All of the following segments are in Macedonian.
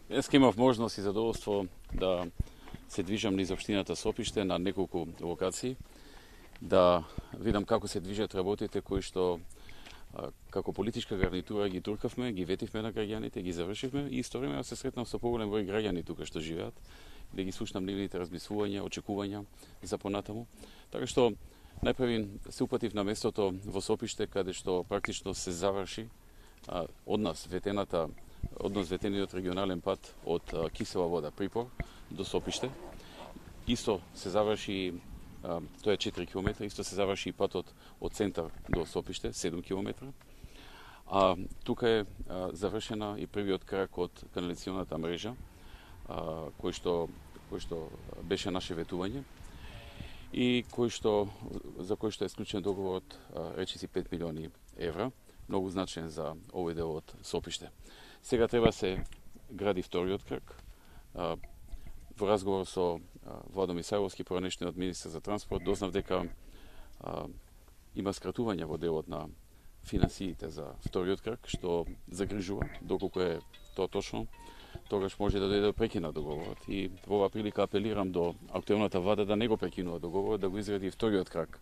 Јас имав можност и задоволство да се движам низ општината Сопиште на неколку локации, да видам како се движат работите кои што како политичка гарнитура ги туркавме, ги ветивме на граѓаните, ги завршивме и истовремено се сретнав со поголем број граѓани тука што живеат, да ги слушнам нивните размислувања, очекувања за понатаму. Така што најпрви се упатив на местото во Сопиште каде што практично се заврши од нас ветениот регионален пат од Кисела вода Припор до Сопиште. Исто се заврши, тоа е 4 км, исто се заврши и патот од центар до Сопиште, 7 км. А тука е завршена и првиот крак од канализационата мрежа, кој што беше наше ветување и за кој што е склучен договорот речиси 5 милиони евра, многу значен за овој дел од Сопиште. Сега треба се гради вториот крак. Во разговор со Владо Мисајловски, поранешниот министар за транспорт, дознав дека има скратување во делот на финансиите за вториот крак, што загрижува, доколку е тоа точно, тогаш може да дојде до прекина договорот. И во оваа прилика апелирам до актуелната влада да не го прекинува договорот, да го изгради вториот крак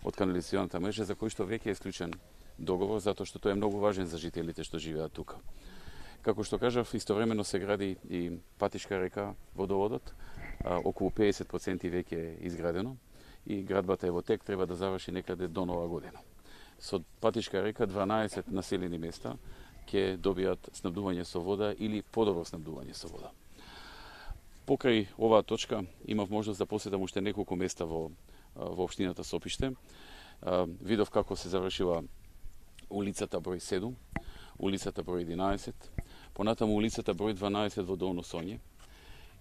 од канализационата мрежа, за кој што веќе е склучен договор, затоа што тој е многу важен за жителите што живеат тука. Како што кажав, истовремено се гради и Патишка река водоводот, околу 50% веќе е изградено и градбата е во тек, треба да заврши некаде до нова година. Со Патишка река 12 населени места ќе добијат снабдување со вода или подобро снабдување со вода. Покрај оваа точка имав можност да посетам уште неколку места во општината Сопиште. Видов како се завршила улицата број 7, улицата број 11, понатаму улицата број 12 во Долно Соње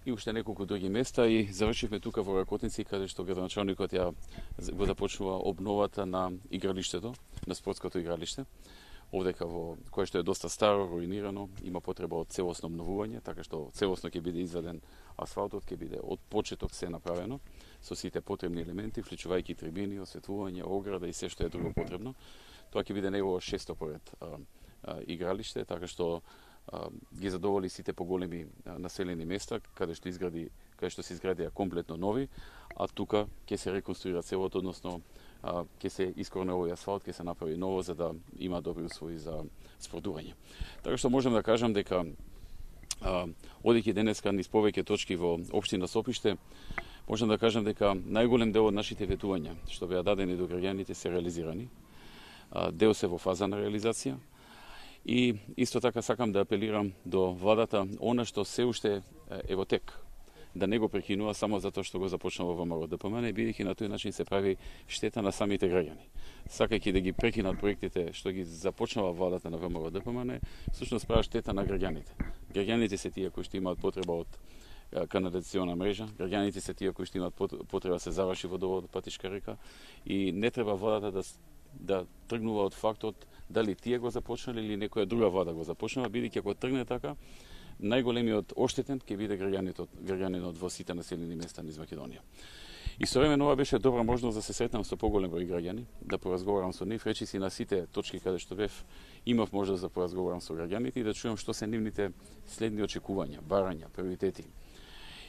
и уште неколку други места и завршивме тука во Ракотници каде што градоначалникот го започнува обновата на игралиштето, на спортското игралиште. Овдека во кое што е доста старо, руинирано, има потреба од целосно обновување, така што целосно ќе биде изведен асфалтот, ќе биде од почеток се направено со сите потребни елементи, вклучувајќи трибини, осветлување, ограда и се што е друго потребно. Тоа ќе биде негово 600 поред игралиште, така што ги задоволи сите поголеми населени места каде што се изградија комплетно нови, а тука ќе се реконструира целото, односно ќе се искорне овој асфалт, ќе се направи ново за да има добри услови за спортување. Така што можам да кажам дека одејќи денеска низ повеќе точки во општина Сопиште, можам да кажам дека најголем дел од нашите ветувања што беа дадени до граѓаните се реализирани. Дел се во фаза на реализација. И исто така сакам да апелирам до владата, она што се уште е во тек, да не го прекинува само затоа што го започнува ВМРО ДПМН, бидејќи на тој начин се прави штета на самите граѓани. Сакајќи да ги прекинат проектите што ги започнува владата на ВМРО ДПМН, всушност прави штета на граѓаните. Граѓаните се тие кои што имаат потреба од канализациона мрежа, граѓаните се тие кои што имаат потреба да се заврши водоводот Патишка река и не треба владата да тргнува од фактот дали тие го започнале или некоја друга влада го започнала, бидејќи ако тргне така, најголемиот оштетен ќе биде граѓанинот во сите населени места низ Македонија. Истовремено ова беше добра можност да се сретнам со поголем број граѓани, да поразговарам со нив, речиси на сите точки каде што бев, имав можност да поразговарам со граѓаните и да чујам што се нивните следни очекувања, барања, приоритети.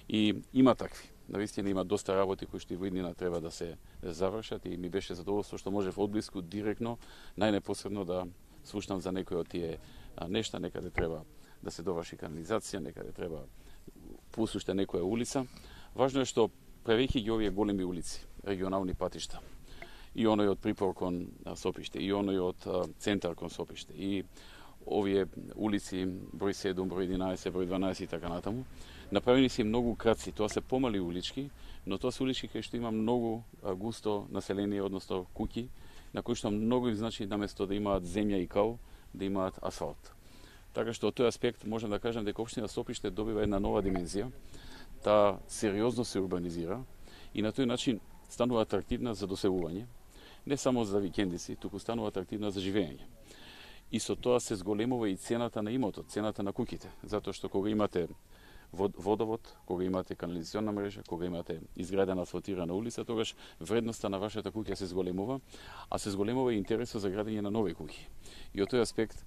И има такви. Навистина има доста работи кои што и во иднина треба да се завршат и ми беше задоволство што можев одблиску, директно, најнепосредно да слушнам за некои од тие нешта, некаде треба да се доврши канализација, некаде треба плюс уште некоја улица. Важно е што правејќи ги овие големи улици, регионални патишта, и оној од Припор кон Сопиште, и оној од центар кон Сопиште, и овие улици број 7, број 11, број 12 и така натаму, направени се многу краци, тоа се помали улички, но тоа се улички кај што има многу густо население, односно куќи, на кои што многу им значи наместо да имаат земја и кал, да имаат асфалт. Така што од тој аспект можам да кажам дека општина Сопиште добива една нова димензија, таа сериозно се урбанизира и на тој начин станува атрактивна за доселување, не само за викендици, туку станува атрактивна за живење. И со тоа се зголемува и цената на имотот, цената на куќите, затоа што кога имате водовод, кога имате канализациона мрежа, кога имате изградена асфалтирана улица, тогаш вредноста на вашата куќа се зголемува, а се зголемува и интересот за градење на нови куќи. И од тој аспект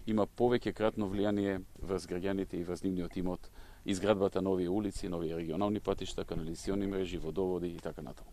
има повеќекратно влијание врз граѓаните и врз нивниот имот, изградбата нови улици, нови регионални патишта, канализациони мрежи, водоводи и така натаму.